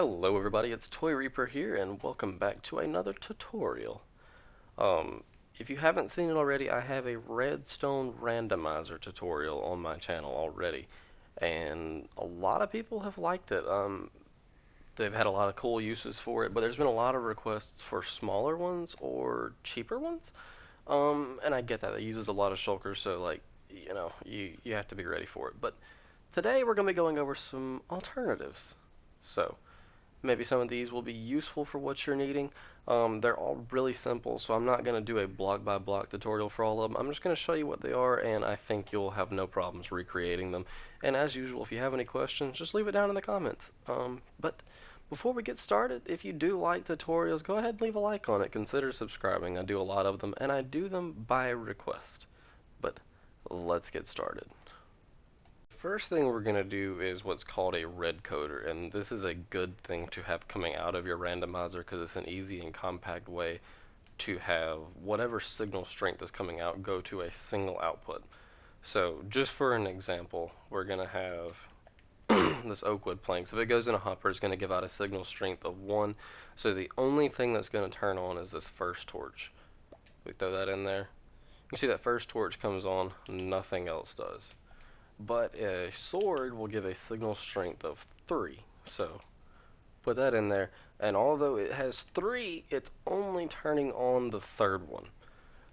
Hello everybody, it's Toy Reaper here and welcome back to another tutorial. Um, if you haven't seen it already, I have a Redstone randomizer tutorial on my channel already, and a lot of people have liked it. They've had a lot of cool uses for it, but there's been a lot of requests for smaller ones or cheaper ones. And I get that it uses a lot of shulkers, so like, you have to be ready for it. But today we're going to be going over some alternatives. So, maybe some of these will be useful for what you're needing. They're all really simple, so I'm not going to do a block by block tutorial for all of them. I'm just going to show you what they are, and I think you'll have no problems recreating them. And as usual, if you have any questions, just leave it down in the comments. But before we get started, if you do like tutorials, go ahead and leave a like on it. Consider subscribing. I do a lot of them, and I do them by request. But let's get started. First thing we're going to do is what's called a Redcoder, and this is a good thing to have coming out of your randomizer because it's an easy and compact way to have whatever signal strength is coming out go to a single output. So just for an example, we're going to have this oak wood plank. So if it goes in a hopper, it's going to give out a signal strength of 1. So the only thing that's going to turn on is this first torch. We throw that in there. You see that first torch comes on, nothing else does. But a sword will give a signal strength of 3. So put that in there. And although it has 3, it's only turning on the third one.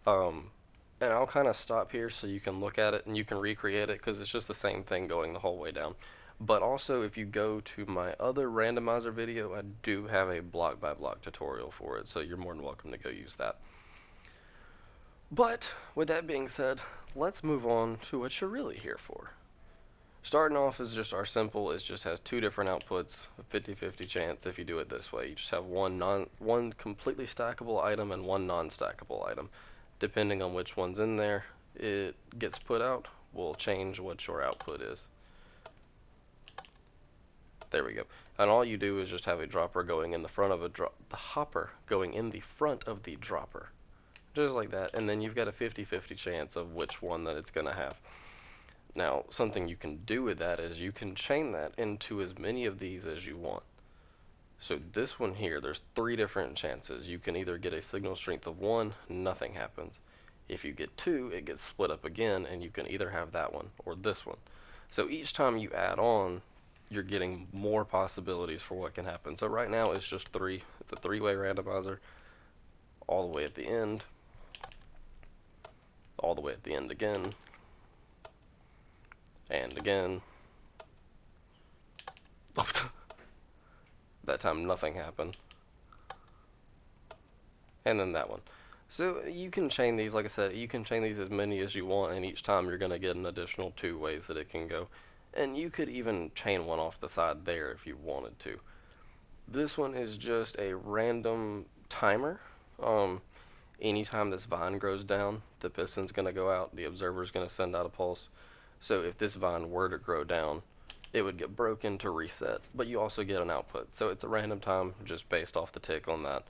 And I'll kind of stop here so you can look at it and you can recreate it because it's just the same thing going the whole way down. But also, if you go to my other randomizer video, I do have a block by block tutorial for it, so you're more than welcome to go use that. But with that being said, let's move on to what you're really here for. Starting off is just our simple. It just has 2 different outputs, a 50-50 chance if you do it this way. You just have one completely stackable item and one non-stackable item. Depending on which one's in there, it gets put out, will change what your output is. There we go. And all you do is just have a dropper going in the front of the hopper going in the front of the dropper. Just like that, and then you've got a 50-50 chance of which one that it's going to have. Now, something you can do with that is you can chain that into as many of these as you want. So this one here, there's 3 different chances. You can either get a signal strength of 1, nothing happens. If you get 2, it gets split up again, and you can either have that one or this one. So each time you add on, you're getting more possibilities for what can happen. So right now it's just 3. It's a 3-way randomizer, all the way at the end, all the way at the end again, and again. That time nothing happened. And then that one. So you can chain these, like I said, you can chain these as many as you want, and each time you're going to get an additional 2 ways that it can go. And you could even chain one off the side there if you wanted to. This one is just a random timer. Anytime this vine grows down, the piston's going to go out, the observer's going to send out a pulse. So if this vine were to grow down, it would get broken to reset, but you also get an output. So it's a random time just based off the tick on that.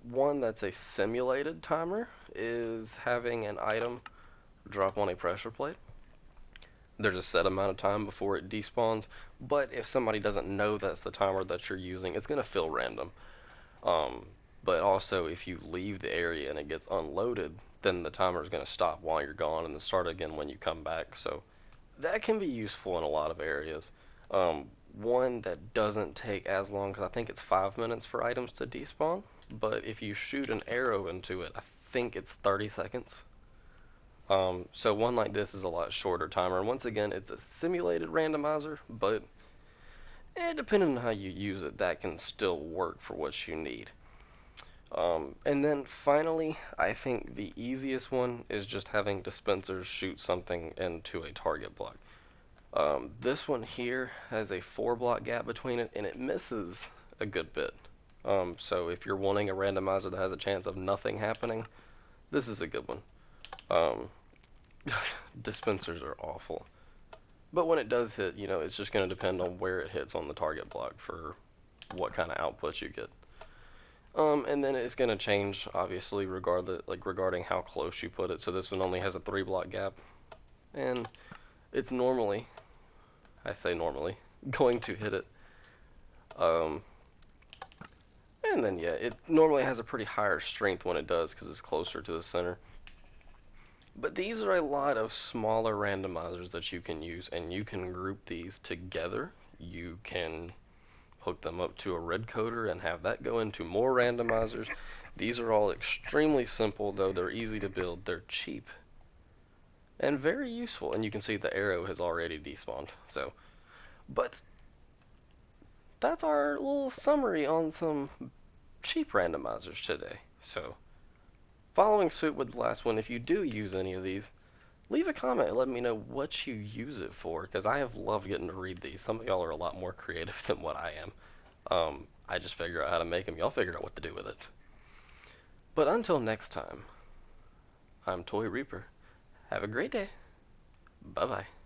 One that's a simulated timer is having an item drop on a pressure plate. There's a set amount of time before it despawns, but if somebody doesn't know that's the timer that you're using, it's going to feel random. But also, if you leave the area and it gets unloaded, then the timer is going to stop while you're gone and then start again when you come back. So that can be useful in a lot of areas. One that doesn't take as long, because I think it's 5 minutes for items to despawn, but if you shoot an arrow into it, I think it's 30 seconds. So one like this is a lot shorter timer. And once again, it's a simulated randomizer, but depending on how you use it, that can still work for what you need. And then finally, I think the easiest one is just having dispensers shoot something into a target block. This one here has a 4-block gap between it, and it misses a good bit. So if you're wanting a randomizer that has a chance of nothing happening, this is a good one. Dispensers are awful. But when it does hit, it's just going to depend on where it hits on the target block for what kind of output you get. And then it's going to change, obviously, regarding how close you put it. So this one only has a 3-block gap, and it's normally, I say normally, going to hit it Um, and then yeah, it normally has a pretty higher strength when it does because it's closer to the center. But these are a lot of smaller randomizers that you can use, and you can group these together. You can hook them up to a Redcoder and have that go into more randomizers. These are all extremely simple, though they're easy to build. They're cheap and very useful. And you can see the arrow has already despawned. So, but that's our little summary on some cheap randomizers today. So, following suit with the last one, if you do use any of these, leave a comment and let me know what you use it for, because I have loved getting to read these. Some of y'all are a lot more creative than what I am. I just figure out how to make them. Y'all figure out what to do with it. But until next time, I'm Toy Reaper. Have a great day. Bye bye.